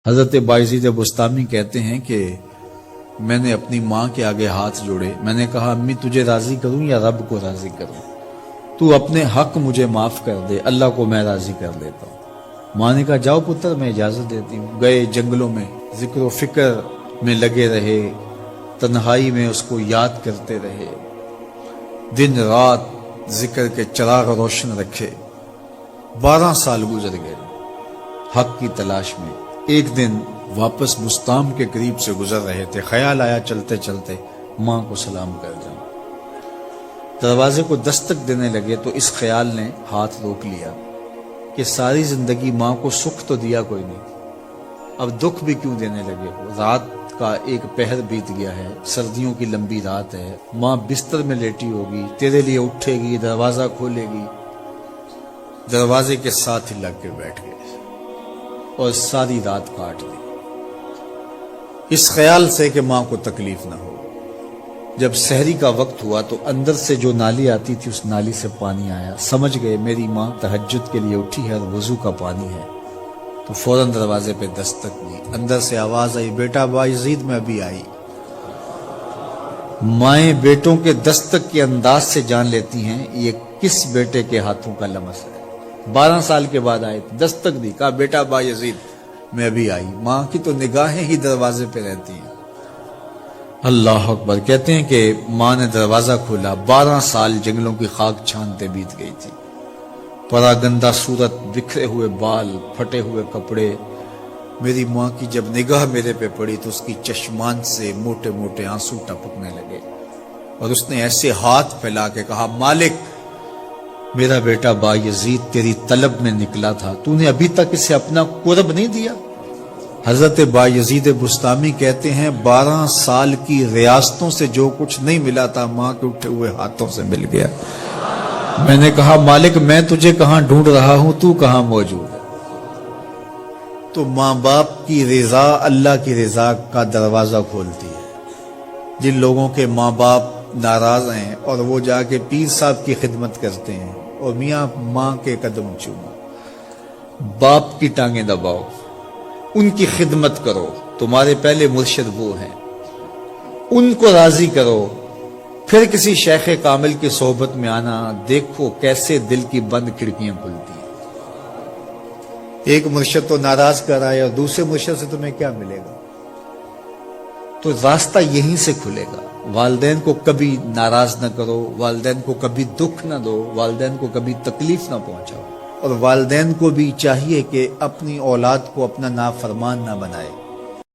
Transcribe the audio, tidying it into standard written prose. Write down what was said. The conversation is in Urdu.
حضرت بایزید بستامی کہتے ہیں کہ میں نے اپنی ماں کے آگے ہاتھ جوڑے، میں نے کہا امی تجھے راضی کروں یا رب کو راضی کروں؟ تو اپنے حق مجھے معاف کر دے، اللہ کو میں راضی کر لیتا ہوں۔ ماں نے کہا جاؤ پتر میں اجازت دیتی ہوں۔ گئے جنگلوں میں ذکر و فکر میں لگے رہے، تنہائی میں اس کو یاد کرتے رہے، دن رات ذکر کے چراغ روشن رکھے۔ 12 سال گزر گئے حق کی تلاش میں۔ ایک دن واپس بستام کے قریب سے گزر رہے تھے، خیال آیا چلتے چلتے ماں کو سلام کر جاؤں۔ دروازے کو دستک دینے لگے تو اس خیال نے ہاتھ روک لیا کہ ساری زندگی ماں کو سکھ تو دیا کوئی نہیں، اب دکھ بھی کیوں دینے لگے ہو؟ رات کا ایک پہر بیت گیا ہے، سردیوں کی لمبی رات ہے، ماں بستر میں لیٹی ہوگی، تیرے لیے اٹھے گی، دروازہ کھولے گی۔ دروازے کے ساتھ ہی لگ کے بیٹھ گئے اور ساری رات کاٹ دی، اس خیال سے کہ ماں کو تکلیف نہ ہو۔ جب سحری کا وقت ہوا تو اندر سے جو نالی آتی تھی اس نالی سے پانی آیا، سمجھ گئے میری ماں تہجد کے لیے اٹھی ہے اور وضو کا پانی ہے، تو فوراً دروازے پہ دستک دی۔ اندر سے آواز آئی بیٹا بایزید میں ابھی آئی۔ مائیں بیٹوں کے دستک کے انداز سے جان لیتی ہیں یہ کس بیٹے کے ہاتھوں کا لمس ہے۔ 12 سال کے بعد آئے، دستک دی، کہا بیٹا بایزید میں ابھی آئی۔ ماں کی تو نگاہیں ہی دروازے پہ رہتی ہیں۔ اللہ اکبر۔ کہتے ہیں کہ ماں نے دروازہ کھولا، 12 سال جنگلوں کی خاک چھانتے بیت گئی تھی، پراگندہ صورت، بکھرے ہوئے بال، پھٹے ہوئے کپڑے۔ میری ماں کی جب نگاہ میرے پہ پڑی تو اس کی چشمان سے موٹے موٹے آنسو ٹپکنے لگے، اور اس نے ایسے ہاتھ پھیلا کے کہا مالک میرا بیٹا بایزید تیری طلب میں نکلا تھا، تو نے ابھی تک اسے اپنا قرب نہیں دیا۔ حضرت بایزید بستامی کہتے ہیں 12 سال کی ریاستوں سے جو کچھ نہیں ملا تھا ماں کے اٹھے ہوئے ہاتھوں سے مل گیا۔ میں نے کہا مالک میں تجھے کہاں ڈھونڈ رہا ہوں، تو کہاں موجود ہے؟ تو ماں باپ کی رضا اللہ کی رضا کا دروازہ کھولتی ہے۔ جن لوگوں کے ماں باپ ناراض ہیں اور وہ جا کے پیر صاحب کی خدمت کرتے ہیں اور میاں ماں کے قدم چومو، باپ کی ٹانگیں دباؤ، ان کی خدمت کرو، تمہارے پہلے مرشد وہ ہیں، ان کو راضی کرو، پھر کسی شیخ کامل کی صحبت میں آنا، دیکھو کیسے دل کی بند کھڑکیاں کھلتی ہیں۔ ایک مرشد تو ناراض کر آئے اور دوسرے مرشد سے تمہیں کیا ملے گا؟ تو راستہ یہیں سے کھلے گا۔ والدین کو کبھی ناراض نہ کرو، والدین کو کبھی دکھ نہ دو، والدین کو کبھی تکلیف نہ پہنچاؤ، اور والدین کو بھی چاہیے کہ اپنی اولاد کو اپنا نافرمان نہ بنائے۔